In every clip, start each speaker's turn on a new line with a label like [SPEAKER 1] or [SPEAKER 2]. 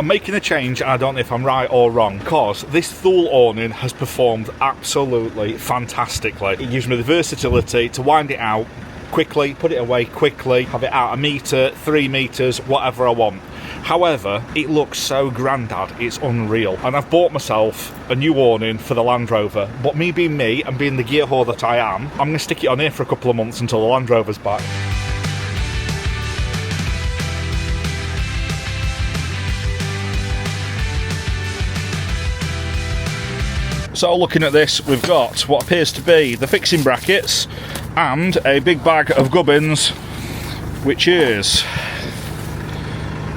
[SPEAKER 1] I'm making a change, and I don't know if I'm right or wrong, because this Thule awning has performed absolutely fantastically. It gives me the versatility to wind it out quickly, put it away quickly, have it out a metre, 3 metres, whatever I want. However, it looks so grandad, it's unreal. And I've bought myself a new awning for the Land Rover, but me being me and being the gear whore that I am, I'm going to stick it on here for a couple of months until the Land Rover's back. So looking at this, we've got what appears to be the fixing brackets and a big bag of gubbins, which is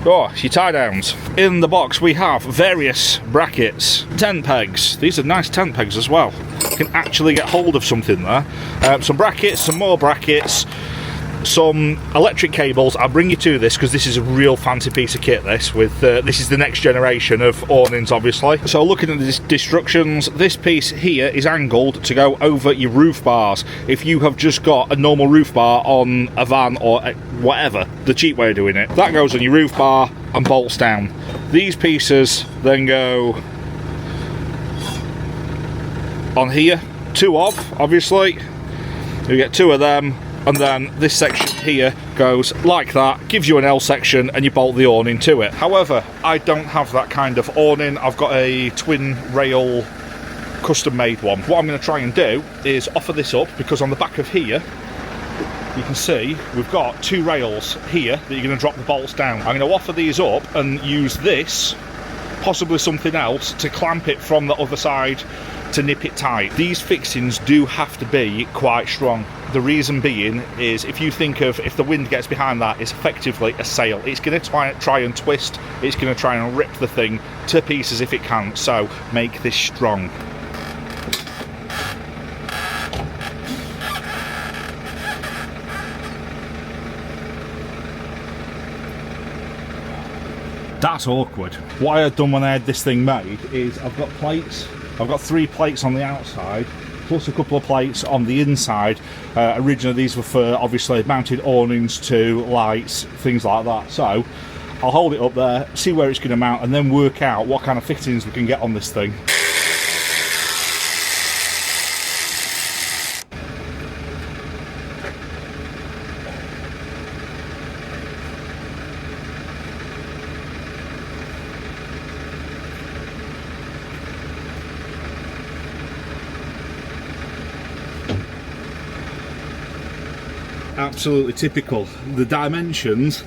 [SPEAKER 1] your tie downs. In the box we have various brackets, tent pegs. These are nice tent pegs as well. You can actually get hold of something there. Some brackets, some more brackets, some electric cables. I'll bring you to this because this is a real fancy piece of kit. This is the next generation of awnings, obviously. So looking at the instructions, this piece here is angled to go over your roof bars. If you have just got a normal roof bar on a van or whatever, the cheap way of doing it, that goes on your roof bar and bolts down. These pieces then go on here, 2 of, obviously. You get 2 of them. And then this section here goes like that, gives you an L section, and you bolt the awning to it. However, I don't have that kind of awning. I've got a twin rail custom made one. What I'm going to try and do is offer this up, because on the back of here you can see we've got 2 rails here that you're going to drop the bolts down. I'm going to offer these up and use this, possibly something else, to clamp it from the other side to nip it tight. These fixings do have to be quite strong. The reason being is, if you think of, if the wind gets behind that, it's effectively a sail. It's going to try and twist, it's going to try and rip the thing to pieces if it can, so make this strong. That's awkward. What I had done when I had this thing made is I've got plates. I've got 3 plates on the outside, plus a couple of plates on the inside. Originally these were for, obviously, mounted awnings to lights, things like that. So I'll hold it up there, see where it's going to mount, and then work out what kind of fittings we can get on this thing. Absolutely typical. The dimensions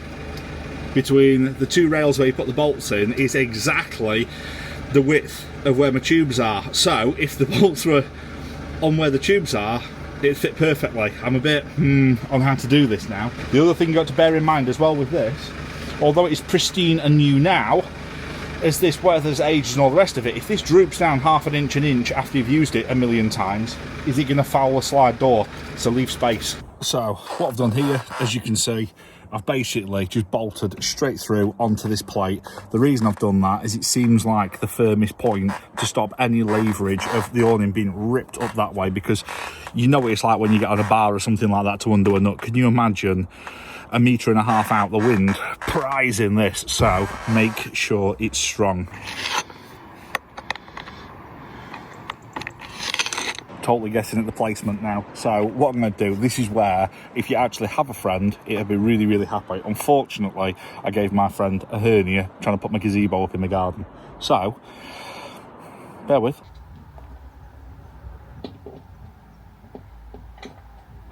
[SPEAKER 1] between the 2 rails where you put the bolts in is exactly the width of where my tubes are. So if the bolts were on where the tubes are, it'd fit perfectly. I'm a bit on how to do this now. The other thing you got to bear in mind as well with this, although it is pristine and new now, is this weather's aged and all the rest of it. If this droops down ½ an inch after you've used it a million times, is it going to foul a slide door? So leave space. So what I've done here, as you can see, I've basically just bolted straight through onto this plate. The reason I've done that is it seems like the firmest point to stop any leverage of the awning being ripped up that way, because you know what it's like when you get on a bar or something like that to undo a nut. Can you imagine a metre and a half out the wind prizing this? So make sure it's strong. Totally guessing at the placement now. So what I'm going to do, this is where, if you actually have a friend, it'll be really, really happy. Unfortunately, I gave my friend a hernia trying to put my gazebo up in the garden. So, bear with.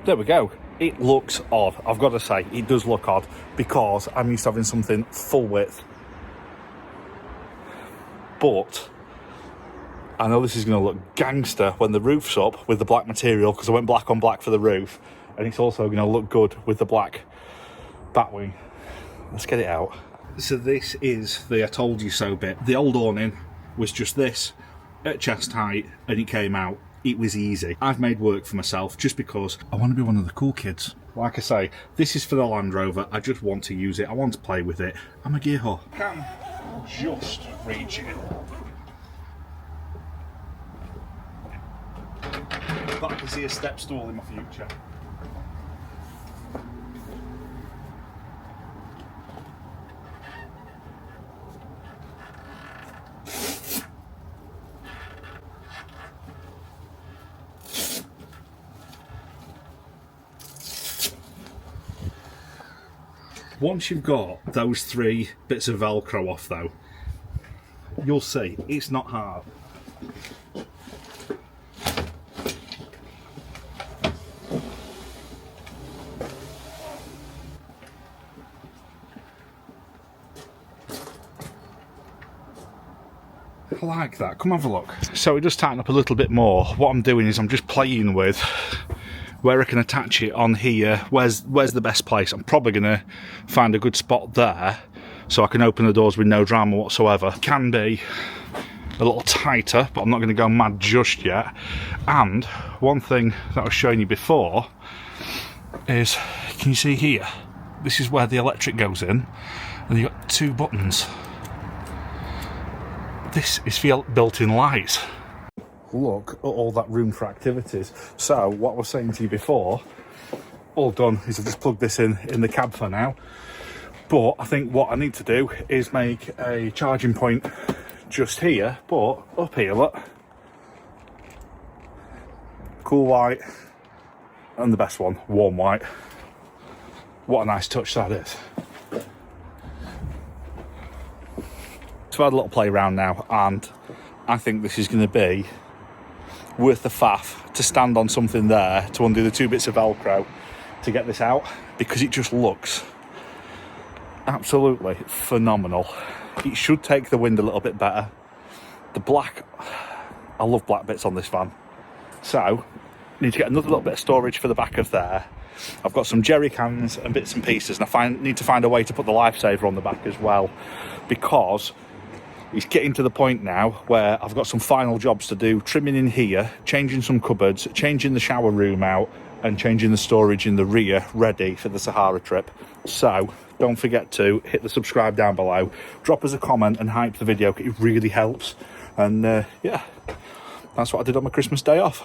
[SPEAKER 1] There we go. It looks odd. I've got to say, it does look odd, because I'm used to having something full width. But I know this is going to look gangster when the roof's up with the black material, because I went black on black for the roof, and it's also going to look good with the black batwing. Let's get it out. So this is the I told you so bit. The old awning was just this at chest height, and it came out. It was easy. I've made work for myself just because I want to be one of the cool kids. Like I say, this is for the Land Rover. I just want to use it. I want to play with it. I'm a gear whore. Can just reach it. But I can see a step stool in my future. Once you've got those 3 bits of Velcro off though, you'll see it's not hard. I like that. Come have a look. So it does tighten up a little bit more. What I'm doing is I'm just playing with where I can attach it on here. Where's the best place? I'm probably going to find a good spot there so I can open the doors with no drama whatsoever. Can be a little tighter, but I'm not going to go mad just yet. And one thing that I was showing you before is, can you see here? This is where the electric goes in, and you've got 2 buttons. This is for built-in lights. Look at all that room for activities. So what I was saying to you before, all done is I've just plugged this in the cab for now. But I think what I need to do is make a charging point just here, but up here, look. Cool white, and the best one, warm white. What a nice touch that is. So I've had a little play around now, and I think this is going to be worth the faff to stand on something there to undo the 2 bits of Velcro to get this out, because it just looks absolutely phenomenal. It should take the wind a little bit better. The black, I love black bits on this van. So, need to get another little bit of storage for the back of there. I've got some jerry cans and bits and pieces, and I need to find a way to put the lifesaver on the back as well, because it's getting to the point now where I've got some final jobs to do, trimming in here, changing some cupboards, changing the shower room out, and changing the storage in the rear ready for the Sahara trip. So don't forget to hit the subscribe down below, drop us a comment and hype the video, it really helps. And yeah, that's what I did on my Christmas day off.